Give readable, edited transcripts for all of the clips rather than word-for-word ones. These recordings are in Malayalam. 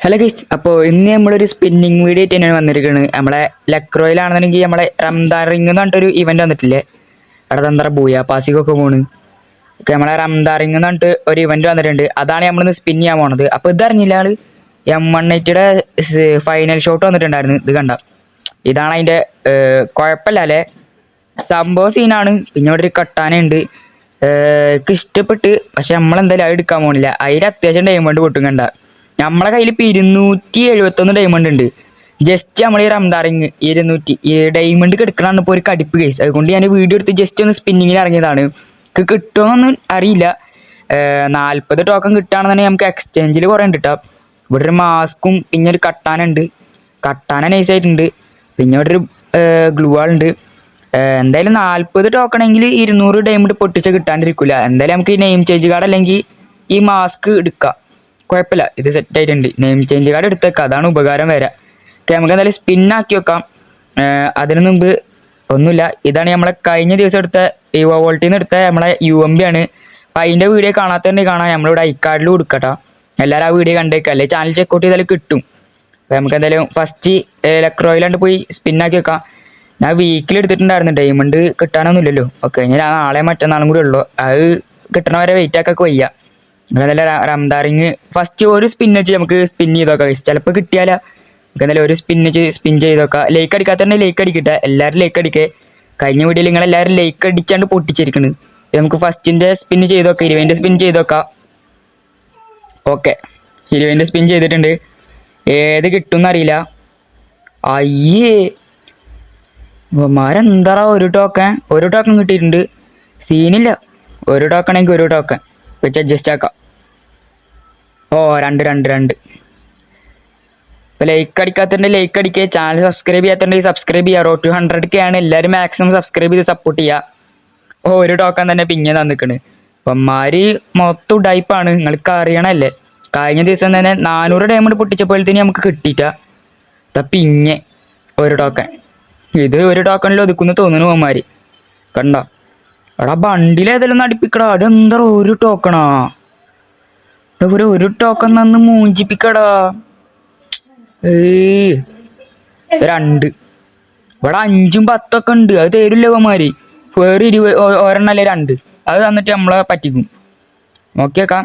ഹലോ ഗൈസ്, അപ്പോൾ ഇന്ന് നമ്മളൊരു സ്പിന്നിങ് വീഡിയോ ആയിട്ട് തന്നെയാണ് വന്നിരിക്കുന്നത്. നമ്മളെ ലക്രോയിലാണെന്നുണ്ടെങ്കിൽ നമ്മളെ റംദാൻ റിംഗ് എന്ന് പറഞ്ഞിട്ടൊരു ഇവന്റ് വന്നിട്ടില്ലേ, അവിടെ തന്തറ ബൂയ പാസിക്കൊക്കെ പോണ്. ഓക്കെ, നമ്മളെ റംദാൻ റിംഗ് എന്ന് പറഞ്ഞിട്ട് ഒരു ഇവന്റ് വന്നിട്ടുണ്ട്. അതാണ് നമ്മളിന്ന് സ്പിൻ ചെയ്യാൻ പോണത്. അപ്പോൾ ഇതറിഞ്ഞില്ല ആള് M180യുടെ ഫൈനൽ ഷോട്ട് വന്നിട്ടുണ്ടായിരുന്നു. ഇത് കണ്ട, ഇതാണ് അതിൻ്റെ കുഴപ്പമില്ല അല്ലേ, സംഭവം സീനാണ്. പിന്നെ ഇവിടെ ഒരു കട്ടാനുണ്ട്, എനിക്ക് ഇഷ്ടപ്പെട്ട്. പക്ഷെ നമ്മളെന്തായാലും അത് എടുക്കാൻ പോണില്ല. അതിൽ അത്യാവശ്യം ഡയമണ്ട് പൊട്ടും. കണ്ട, നമ്മളെ കയ്യിൽ ഇപ്പോൾ 271 ഡയമണ്ട് ഉണ്ട്. ജസ്റ്റ് നമ്മൾ ഈ റംദാറിങ് 200 ഡയമണ്ട് എടുക്കണമെന്ന് ഇപ്പോൾ ഒരു കടിപ്പ് കേസ്. അതുകൊണ്ട് ഞാൻ വീഡിയോ എടുത്ത് ജസ്റ്റ് ഒന്ന് സ്പിന്നിങ്ങിന് ഇറങ്ങിയതാണ്. കിട്ടുമോന്നൊന്നും അറിയില്ല. 40 ടോക്കൺ കിട്ടുകയാണെന്നുണ്ടെങ്കിൽ നമുക്ക് എക്സ്ചേഞ്ചിൽ കുറേ ഉണ്ട് കേട്ടോ. ഇവിടെ ഒരു മാസ്കും പിന്നെ ഒരു കട്ടാനുണ്ട്. കട്ടാന നൈസായിട്ടുണ്ട്. പിന്നെ ഇവിടെ ഒരു ഗ്ലൂ വാളുണ്ട്. എന്തായാലും 40 ടോക്കണെങ്കിൽ 200 ഡയമണ്ട് പൊട്ടിച്ച് കിട്ടാണ്ടിരിക്കില്ല. എന്തായാലും നമുക്ക് ഈ നെയിം ചേഞ്ച് കാർഡ് അല്ലെങ്കിൽ ഈ മാസ്ക് എടുക്കാം, കുഴപ്പമില്ല. ഇത് സെറ്റ് ആയിട്ടുണ്ട്. നെയിം ചേഞ്ച് കാർഡ് എടുത്തേക്കാം, അതാണ് ഉപകാരം വരാം. ഓക്കെ, നമുക്ക് എന്തായാലും സ്പിന്നാക്കി വെക്കാം. അതിനു മുമ്പ് ഒന്നുമില്ല, ഇതാണ് നമ്മളെ കഴിഞ്ഞ ദിവസം എടുത്ത വോൾട്ടിൽ നിന്ന് എടുത്ത നമ്മളെ UMB ആണ്. അപ്പം അതിൻ്റെ വീഡിയോ കാണാത്തതുണ്ടെങ്കിൽ കാണാം. നമ്മളിവിടെ ഐക്കാർഡിൽ കൊടുക്കട്ടോ. എല്ലാവരും ആ വീഡിയോ കണ്ടേക്കാം, അല്ലെങ്കിൽ ചാനൽ ചെക്കൗട്ട് ചെയ്താലും കിട്ടും. അപ്പം നമുക്ക് എന്തായാലും ഫസ്റ്റ് ലക്രോയിലാണ്ട് പോയി സ്പിന്നാക്കി വെക്കാം. ഞാൻ വീക്കിൽ എടുത്തിട്ടുണ്ടായിരുന്നു, ഡയമണ്ട് കിട്ടാനൊന്നുമില്ലല്ലോ. ഓക്കെ, ഞാൻ നാളെ മറ്റന്നാളും കൂടി ഉള്ളൂ. അത് കിട്ടണവരെ വെയിറ്റ് ആക്കൊക്കെ വയ്യ. എന്തായാലും റംദാറിങ് ഫസ്റ്റ് ഒരു സ്പിൻ വെച്ച് നമുക്ക് സ്പിൻ ചെയ്ത് നോക്കാം. ചിലപ്പോൾ കിട്ടിയാലോ. നമുക്ക് എന്തായാലും ഒരു സ്പിൻ ചെയ്ത് നോക്കാം. ലൈക്ക് അടിക്കാത്തന്നെ ലൈക്ക് അടിക്കട്ടെ, എല്ലാവരും ലൈക്ക് അടിക്കേ. കഴിഞ്ഞ വീഡിയോയിൽ നിങ്ങളെല്ലാവരും ലൈക്ക് അടിച്ചാണ്ട് പൊട്ടിച്ചിരിക്കുന്നത്. നമുക്ക് ഫസ്റ്റിൻ്റെ സ്പിൻ ചെയ്ത് നോക്കാം, 20ൻ്റെ സ്പിൻ ചെയ്ത് നോക്കാം. ഓക്കെ, 20ൻ്റെ സ്പിൻ ചെയ്തിട്ടുണ്ട്. ഏത് കിട്ടും എന്നറിയില്ല. അയ്യേ, മാരെന്താ ഒരു ടോക്കൺ കിട്ടിയിട്ടുണ്ട്. സീനില്ല, ഒരു ടോക്കണെങ്കിൽ ഒരു ടോക്കൺ വെച്ച് അഡ്ജസ്റ്റ് ആക്കാം. ഓ, രണ്ട്. ഇപ്പോൾ ലൈക്ക് അടിക്കാത്തതുകൊണ്ട് ലൈക്ക് അടിക്കുക, ചാനൽ സബ്സ്ക്രൈബ് ചെയ്യാത്തതുണ്ടെങ്കിൽ സബ്സ്ക്രൈബ് ചെയ്യുക. റോഡ് ടു 100K ആണ്. എല്ലാവരും മാക്സിമം സബ്സ്ക്രൈബ് ചെയ്ത് സപ്പോർട്ട് ചെയ്യുക. ഓ, ഒരു ടോക്കൺ തന്നെ പിന്നെ തന്നിക്കണ്. അപ്പം മൊത്തം ഉഡായിപ്പാണ്, നിങ്ങൾക്ക് അറിയണമല്ലേ. കഴിഞ്ഞ ദിവസം തന്നെ 400 ഡയമണ്ട് പൊട്ടിച്ചപ്പോഴത്തേന് നമുക്ക് കിട്ടിയിട്ടാ. പിന്നെ ഒരു ടോക്കൺ, ഇത് ഒരു ടോക്കണിൽ ഒതുക്കുന്നു തോന്നുന്നു അവന്മാർ. കണ്ടോ, എടാ ബണ്ടിൽ ഏതെല്ലാം നടിപ്പിക്കടാ. അതെന്താ ഒരു ടോക്കണാ, ഒരു ടോക്കൺ തന്ന് മൂഞ്ചിപ്പിക്കടാ. 2 ഇവിടെ 5ഉം 10 ഉണ്ട്. അത് തരില്ല അവന്മാര്. വേറെ 20 ഒരെണ്ണല്ലേ 2, അത് തന്നിട്ട് നമ്മളെ പറ്റിക്കും. നോക്കിയേക്കാം.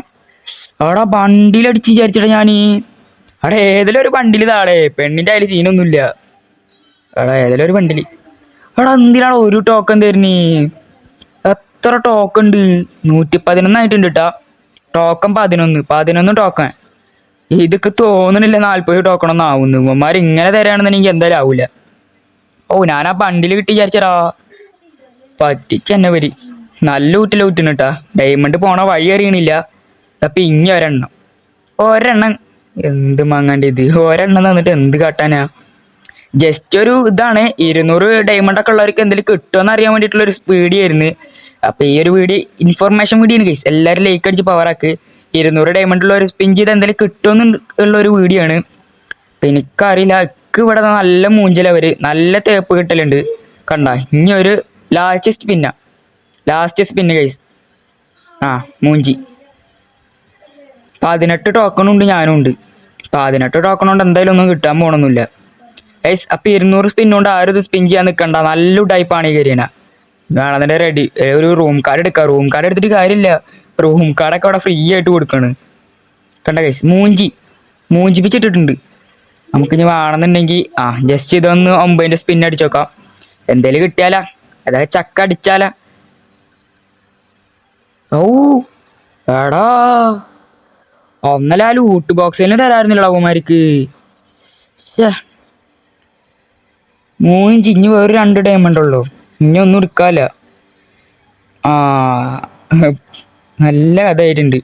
അവിടെ ബണ്ടിലടിച്ച് വിചാരിച്ചിട്ടാ ഞാൻ. അവിടെ ഏതെങ്കിലും ഒരു ബണ്ടിൽ താഴെ, പെണ്ണിൻ്റെ അതിൽ സീനൊന്നുമില്ല. എടാ ഏതെങ്കിലും ഒരു ബണ്ടിൽ. എടാ എന്തിനാണ് ഒരു ടോക്കൺ തരുന്നേ. എത്ര ടോക്കൺ ഉണ്ട്? 111 ആയിട്ടുണ്ട് കേട്ടാ. Token 11 token. ഇതൊക്കെ തോന്നണില്ല 40 ടോക്കണൊന്നും ആവുന്നു. ഇവന്മാർ ഇങ്ങനെ തരാണെന്നുണ്ടെങ്കിൽ എന്തായാലും ആവൂല. ഓ, ഞാൻ ആ ബണ്ടിൽ കിട്ടി വിചാരിച്ചടാ, പറ്റിച്ചെന്നെ വരി. നല്ല ഊട്ടിന് കേട്ടാ. ഡയമണ്ട് പോണ വഴി അറിയണില്ല. അപ്പൊ ഇനി ഒരെണ്ണം എന്ത് മങ്ങാണ്ട്. ഇത് ഒരെണ്ണം തന്നിട്ട് എന്ത് കാട്ടാനാ. ജസ്റ്റ് ഒരു ഇതാണ്. 200 ഡയമണ്ട് ഒക്കെ ഉള്ളവർക്ക് എന്തെങ്കിലും കിട്ടുമെന്ന് അറിയാൻ വേണ്ടിയിട്ടുള്ള ഒരു വീഡിയോ ആയിരുന്നു. അപ്പൊ ഈ ഒരു വീഡിയോ ഇൻഫർമേഷൻ വീഡിയോ ആണ് ഗൈസ്. എല്ലാവരും ലൈക്ക് അടിച്ച് പവറാക്ക്. 200 ഡയമണ്ട് ഉള്ള ഒരു സ്പിൻ ചെയ്ത് എന്തെങ്കിലും കിട്ടുമെന്ന് ഉള്ള ഒരു വീഡിയോ ആണ്. അപ്പൊ എനിക്കറിയില്ല, ഇവിടെ നല്ല മൂഞ്ചലവര് നല്ല തേപ്പ് കിട്ടലുണ്ട്. കണ്ട, ഇനി ഒരു ലാസ്റ്റ് സ്പിന്ന് ഗൈസ്. മൂഞ്ചി 18 ടോക്കണുണ്ട്, ഞാനും ഉണ്ട്. 18 ടോക്കൺ കൊണ്ട് എന്തായാലും ഒന്നും കിട്ടാൻ പോകണമെന്നില്ല ഗൈസ്. അപ്പൊ 200 സ്പിന്നുകൊണ്ട് ആരും ഇത് സ്പിൻ ചെയ്യാൻ നിൽക്കണ്ട. നല്ല ടൈപ്പാണ് ഈ കരിയന. കാണാതെ റെഡി. ഒരു റൂം കാർഡ് എടുക്കാം. റൂം കാർഡ് എടുത്തിട്ട് കാര്യമില്ല, റൂം കാർഡൊക്കെ അവിടെ ഫ്രീ ആയിട്ട് കൊടുക്കാണ്. കണ്ട ഗൈസ്, മൂഞ്ചിപ്പിച്ചിട്ടിട്ടുണ്ട്. നമുക്കിനി വേണമെന്നുണ്ടെങ്കിൽ ജസ്റ്റ് ഇതൊന്ന് 9ൻ്റെ സ്പിൻ അടിച്ചു നോക്കാം. എന്തേലും കിട്ടിയാലാ, അതായത് ചക്ക അടിച്ചാലാ. ഓ എടാ, ഒന്നല്ല ലൂട്ട് ബോക്സിൽ തരാറുന്നില്ല അവന്മാർക്ക്. ഇനി വേറെ 2 ഡയമണ്ട് ഉള്ളൂ. ഇനി ഒന്നും എടുക്കാല്ല. നല്ല കഥയായിട്ടുണ്ട്.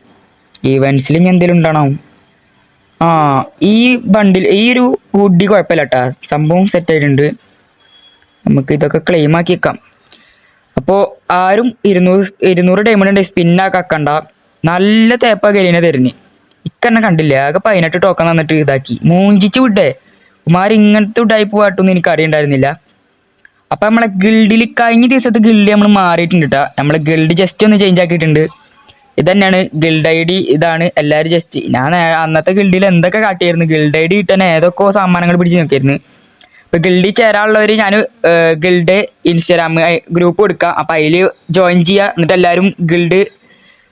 ഈവൻസിൽ ഇനി എന്തെങ്കിലും ഉണ്ടാണോ. ഈ ബണ്ടിൽ ഈ ഒരു ഹുഡി കുഴപ്പമില്ല കേട്ടാ, സംഭവം സെറ്റ് ആയിട്ടുണ്ട്. നമുക്ക് ഇതൊക്കെ ക്ലെയിം ആക്കി വെക്കാം. അപ്പോൾ ആരും 200 ഡയമണ്ട് ഉണ്ട് സ്പിന്നാക്കണ്ട. നല്ല തേപ്പാ കരിനെ തരുന്നേ. ഇക്കന്നെ കണ്ടില്ല, ആകെ 18 ടോക്കൺ തന്നിട്ട് ഇതാക്കി മൂഞ്ചിച്ച് വിട്ടേ. ഉമാർ ഇങ്ങനത്തെ ടൈപ്പ് പാട്ടൊന്നും എനിക്ക് അറിയണ്ടായിരുന്നില്ല. അപ്പൊ നമ്മളെ ഗിൽഡിൽ കഴിഞ്ഞ ദിവസത്തെ ഗിൽഡ് നമ്മൾ മാറിയിട്ടുണ്ട് കേട്ടോ. നമ്മളെ ഗിൽഡ് ജസ്റ്റ് ഒന്ന് ചേഞ്ച് ആക്കിയിട്ടുണ്ട്. ഇത് തന്നെയാണ് ഗിൽഡ് ഐ ഡി. ഇതാണ് എല്ലാവരും ജസ്റ്റ് ഞാൻ അന്നത്തെ ഗിൽഡിൽ എന്തൊക്കെ കാട്ടിയായിരുന്നു, ഗിൽഡ് ഐ ഡി കിട്ടാൻ ഏതൊക്കെ സാമാനങ്ങൾ പിടിച്ച് നോക്കിയായിരുന്നു. ഇപ്പൊ ഗിൽഡിൽ ചേരാനുള്ളവർ ഞാൻ ഗിൽഡ് ഇൻസ്റ്റാഗ്രാം ഗ്രൂപ്പ് കൊടുക്കാം, അപ്പൊ അതിൽ ജോയിൻ ചെയ്യുക. എന്നിട്ട് എല്ലാവരും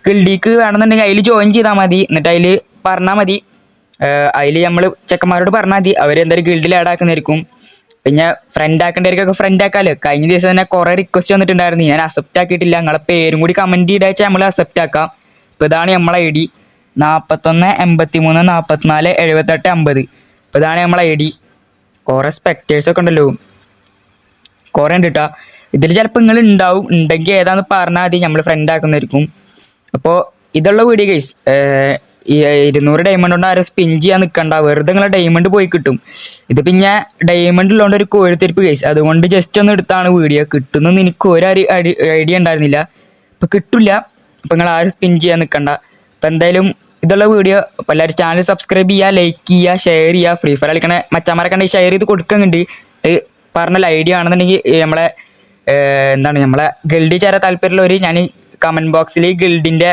ഗിൽഡിക്ക് വേണമെന്നുണ്ടെങ്കിൽ അതിൽ ജോയിൻ ചെയ്താൽ മതി. എന്നിട്ട് അതിൽ പറഞ്ഞാൽ മതി, അതിൽ നമ്മൾ ചെക്കന്മാരോട് പറഞ്ഞാൽ മതി, അവരെന്തായാലും ഗിൽഡിൽ ആഡ് ആക്കുന്നതായിരിക്കും. പിന്നെ ഫ്രണ്ട് ആക്കേണ്ടവർക്കൊക്കെ ഫ്രണ്ട് ആക്കാമല്ലോ. കഴിഞ്ഞ ദിവസം തന്നെ കുറെ റിക്വസ്റ്റ് വന്നിട്ടുണ്ടായിരുന്നു, ഞാൻ അക്സെപ്റ്റ് ആക്കിയിട്ടില്ല. നിങ്ങളെ പേരും കൂടി കമന്റ് ചെയ്താൽ നമ്മൾ അക്സെപ്റ്റ് ആക്കാം. ഇപ്പൊ ഇതാണ് നമ്മളെ ഐ ഡി 41 83 44 78 50. ഇപ്പൊ ഇതാണ് നമ്മളെ ഐ ഡി. കുറെ സ്പെക്ടേഴ്സ് ഒക്കെ ഉണ്ടല്ലോ, കുറെ ഉണ്ട് കേട്ടോ. ഇതിൽ ചിലപ്പോൾ നിങ്ങൾ ഉണ്ടാവും, ഉണ്ടെങ്കിൽ ഏതാന്ന് പറഞ്ഞാൽ മതി, നമ്മൾ ഫ്രണ്ട് ആക്കുന്നതായിരിക്കും. അപ്പോൾ ഇതുള്ള വീഡിയോ ഗൈസ്, ഈ 200 ഡയമണ്ട് കൊണ്ട് ആരും സ്പിൻ ചെയ്യാൻ നിൽക്കണ്ട, വെറുതെ നിങ്ങളെ ഡയമണ്ട് പോയി കിട്ടും. ഇത് പിന്നെ ഡയമണ്ട് ഉള്ളതുകൊണ്ട് ഒരു കോഴിത്തിരിപ്പ് കേസ്, അതുകൊണ്ട് ജസ്റ്റ് ഒന്ന് എടുത്താണ് വീഡിയോ. കിട്ടുന്നെന്ന് എനിക്ക് ഒരു ഐഡിയ ഉണ്ടായിരുന്നില്ല, ഇപ്പം കിട്ടില്ല. അപ്പം നിങ്ങൾ ആരും സ്പിൻ ചെയ്യാൻ നിൽക്കണ്ട. അപ്പം എന്തായാലും ഇതുള്ള വീഡിയോ, അപ്പോൾ എല്ലാവരും ചാനൽ സബ്സ്ക്രൈബ് ചെയ്യുക, ലൈക്ക് ചെയ്യുക, ഷെയർ ചെയ്യുക. ഫ്രീ ഫയർ കളിക്കണ മച്ചാമാരൊക്കെ ഷെയർ ചെയ്ത് കൊടുക്കുന്നുണ്ട്. പറഞ്ഞ ഐഡിയ ആണെന്നുണ്ടെങ്കിൽ നമ്മളെ എന്താണ് നമ്മളെ ഗിൽഡിൽ ചേരാൻ താല്പര്യമുള്ളവർ ഞാൻ കമൻറ്റ് ബോക്സിൽ ഗിൽഡിൻ്റെ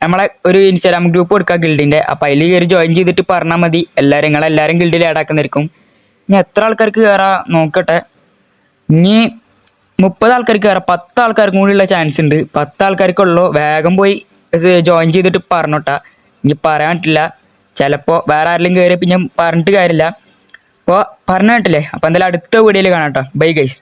നമ്മളെ ഒരു ഇൻസ്റ്റാഗ്രാം ഗ്രൂപ്പ് കൊടുക്കുക ഗിൽഡിൻ്റെ, അപ്പോൾ അതിൽ കയറി ജോയിൻ ചെയ്തിട്ട് പറഞ്ഞാൽ മതി. നിങ്ങളെല്ലാവരും ഗിൽഡിൽ ആഡ് ആക്കുന്നതായിരിക്കും. ഇനി എത്ര ആൾക്കാർക്ക് കയറാം നോക്കട്ടെ. ഇനി 30 ആൾക്കാർക്ക് കയറാം, 10 ആൾക്കാർക്കും കൂടിയുള്ള ചാൻസ് ഉണ്ട്. 10 ആൾക്കാർക്കുള്ളൂ. വേഗം പോയി ജോയിൻ ചെയ്തിട്ട് പറഞ്ഞോട്ടാ. ഇനി പറയാൻ പറ്റില്ല, ചിലപ്പോൾ വേറെ ആരെങ്കിലും കയറി പിന്നെ പറഞ്ഞിട്ട് കാര്യമില്ല. അപ്പോൾ പറഞ്ഞു കേട്ടില്ലേ. അപ്പോൾ എന്തായാലും അടുത്ത വീഡിയോയിൽ കാണാം കേട്ടോ. Bye guys.